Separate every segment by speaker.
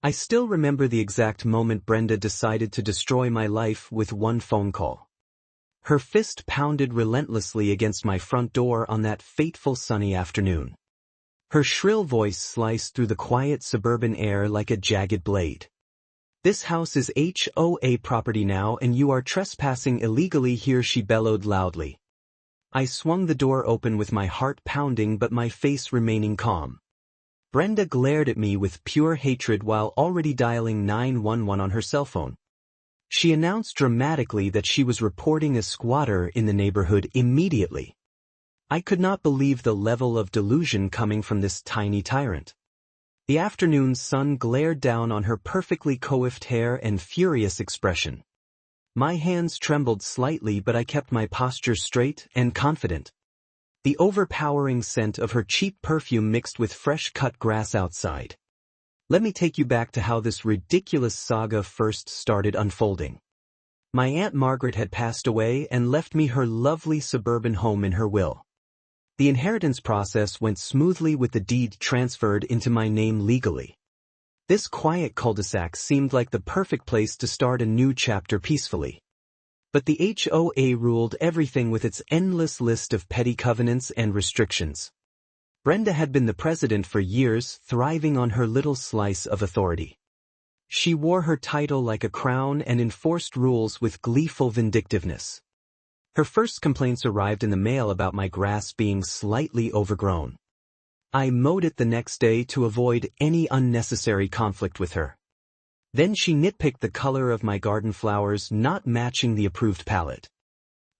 Speaker 1: I still remember the exact moment Brenda decided to destroy my life with one phone call. Her fist pounded relentlessly against my front door on that fateful sunny afternoon. Her shrill voice sliced through the quiet suburban air like a jagged blade. "This house is HOA property now and you are trespassing illegally here," she bellowed loudly. I swung the door open with my heart pounding but my face remaining calm. Brenda glared at me with pure hatred while already dialing 911 on her cell phone. She announced dramatically that she was reporting a squatter in the neighborhood immediately. I could not believe the level of delusion coming from this tiny tyrant. The afternoon sun glared down on her perfectly coiffed hair and furious expression. My hands trembled slightly but I kept my posture straight and confident. The overpowering scent of her cheap perfume mixed with fresh-cut grass outside. Let me take you back to how this ridiculous saga first started unfolding. My Aunt Margaret had passed away and left me her lovely suburban home in her will. The inheritance process went smoothly with the deed transferred into my name legally. This quiet cul-de-sac seemed like the perfect place to start a new chapter peacefully. But the HOA ruled everything with its endless list of petty covenants and restrictions. Brenda had been the president for years, thriving on her little slice of authority. She wore her title like a crown and enforced rules with gleeful vindictiveness. Her first complaints arrived in the mail about my grass being slightly overgrown. I mowed it the next day to avoid any unnecessary conflict with her. Then she nitpicked the color of my garden flowers not matching the approved palette.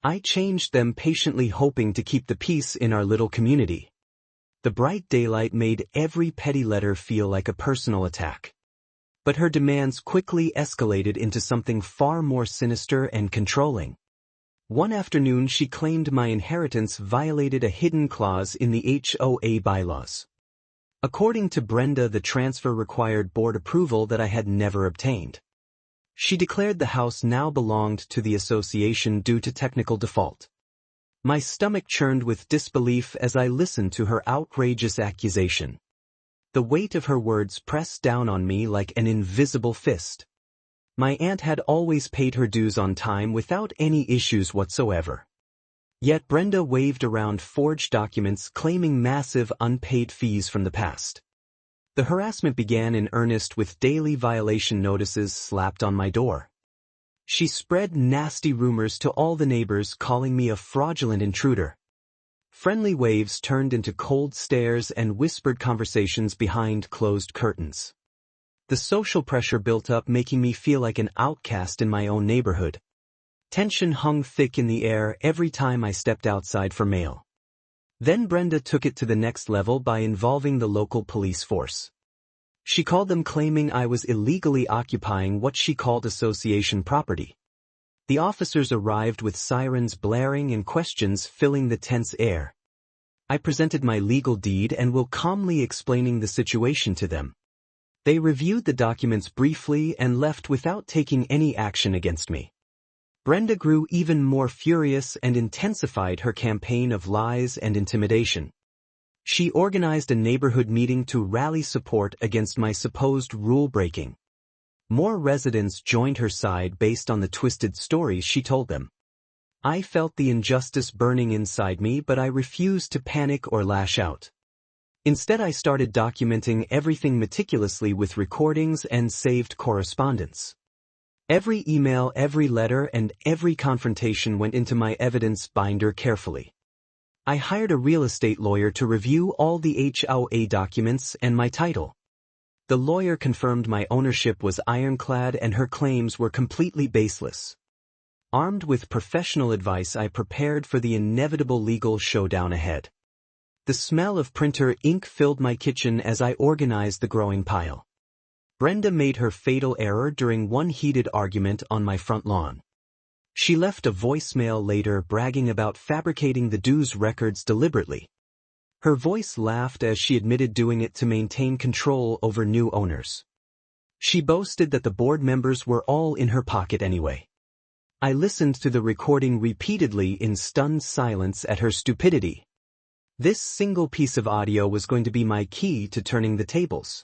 Speaker 1: I changed them patiently, hoping to keep the peace in our little community. The bright daylight made every petty letter feel like a personal attack. But her demands quickly escalated into something far more sinister and controlling. One afternoon she claimed my inheritance violated a hidden clause in the HOA bylaws. According to Brenda, the transfer required board approval that I had never obtained. She declared the house now belonged to the association due to technical default. My stomach churned with disbelief as I listened to her outrageous accusation. The weight of her words pressed down on me like an invisible fist. My aunt had always paid her dues on time without any issues whatsoever. Yet Brenda waved around forged documents claiming massive unpaid fees from the past. The harassment began in earnest with daily violation notices slapped on my door. She spread nasty rumors to all the neighbors, calling me a fraudulent intruder. Friendly waves turned into cold stares and whispered conversations behind closed curtains. The social pressure built up, making me feel like an outcast in my own neighborhood. Tension hung thick in the air every time I stepped outside for mail. Then Brenda took it to the next level by involving the local police force. She called them, claiming I was illegally occupying what she called association property. The officers arrived with sirens blaring and questions filling the tense air. I presented my legal deed and will calmly explaining the situation to them. They reviewed the documents briefly and left without taking any action against me. Brenda grew even more furious and intensified her campaign of lies and intimidation. She organized a neighborhood meeting to rally support against my supposed rule-breaking. More residents joined her side based on the twisted stories she told them. I felt the injustice burning inside me, but I refused to panic or lash out. Instead, I started documenting everything meticulously with recordings and saved correspondence. Every email, every letter, and every confrontation went into my evidence binder carefully. I hired a real estate lawyer to review all the HOA documents and my title. The lawyer confirmed my ownership was ironclad and her claims were completely baseless. Armed with professional advice, I prepared for the inevitable legal showdown ahead. The smell of printer ink filled my kitchen as I organized the growing pile. Brenda made her fatal error during one heated argument on my front lawn. She left a voicemail later bragging about fabricating the dues records deliberately. Her voice laughed as she admitted doing it to maintain control over new owners. She boasted that the board members were all in her pocket anyway. I listened to the recording repeatedly in stunned silence at her stupidity. This single piece of audio was going to be my key to turning the tables.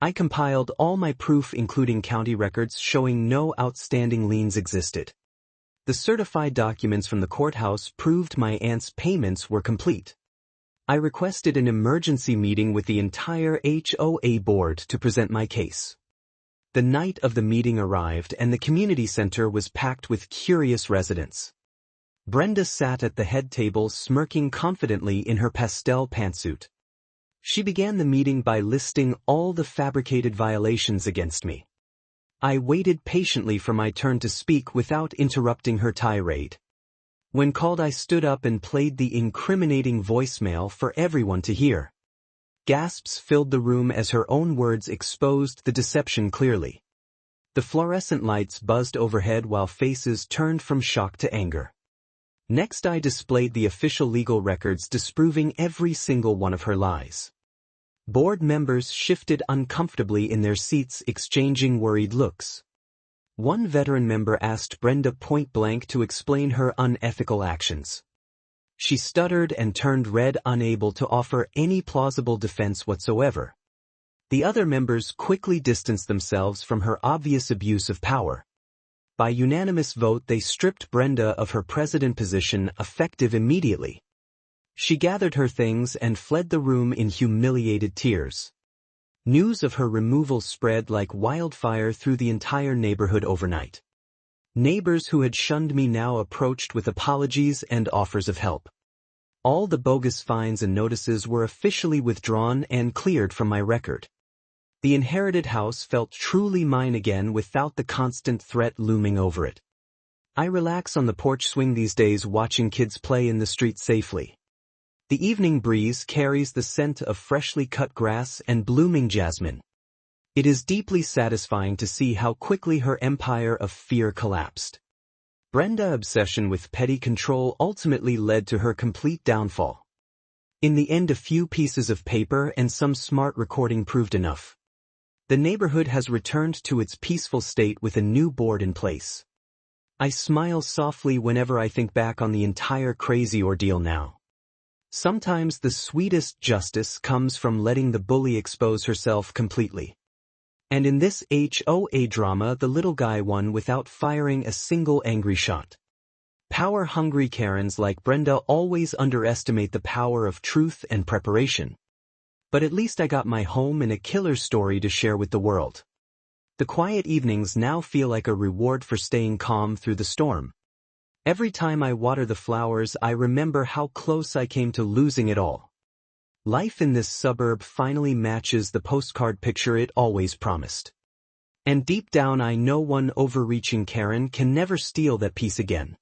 Speaker 1: I compiled all my proof including county records showing no outstanding liens existed. The certified documents from the courthouse proved my aunt's payments were complete. I requested an emergency meeting with the entire HOA board to present my case. The night of the meeting arrived and the community center was packed with curious residents. Brenda sat at the head table smirking confidently in her pastel pantsuit. She began the meeting by listing all the fabricated violations against me. I waited patiently for my turn to speak without interrupting her tirade. When called, I stood up and played the incriminating voicemail for everyone to hear. Gasps filled the room as her own words exposed the deception clearly. The fluorescent lights buzzed overhead while faces turned from shock to anger. Next, I displayed the official legal records disproving every single one of her lies. Board members shifted uncomfortably in their seats, exchanging worried looks. One veteran member asked Brenda point-blank to explain her unethical actions. She stuttered and turned red, unable to offer any plausible defense whatsoever. The other members quickly distanced themselves from her obvious abuse of power. By unanimous vote, they stripped Brenda of her president position, effective immediately. She gathered her things and fled the room in humiliated tears. News of her removal spread like wildfire through the entire neighborhood overnight. Neighbors who had shunned me now approached with apologies and offers of help. All the bogus fines and notices were officially withdrawn and cleared from my record. The inherited house felt truly mine again without the constant threat looming over it. I relax on the porch swing these days, watching kids play in the street safely. The evening breeze carries the scent of freshly cut grass and blooming jasmine. It is deeply satisfying to see how quickly her empire of fear collapsed. Brenda's obsession with petty control ultimately led to her complete downfall. In the end, a few pieces of paper and some smart recording proved enough. The neighborhood has returned to its peaceful state with a new board in place. I smile softly whenever I think back on the entire crazy ordeal now. Sometimes the sweetest justice comes from letting the bully expose herself completely. And in this HOA drama, the little guy won without firing a single angry shot. Power-hungry Karens like Brenda always underestimate the power of truth and preparation. But at least I got my home and a killer story to share with the world. The quiet evenings now feel like a reward for staying calm through the storm. Every time I water the flowers, I remember how close I came to losing it all. Life in this suburb finally matches the postcard picture it always promised. And deep down I know one overreaching Karen can never steal that peace again.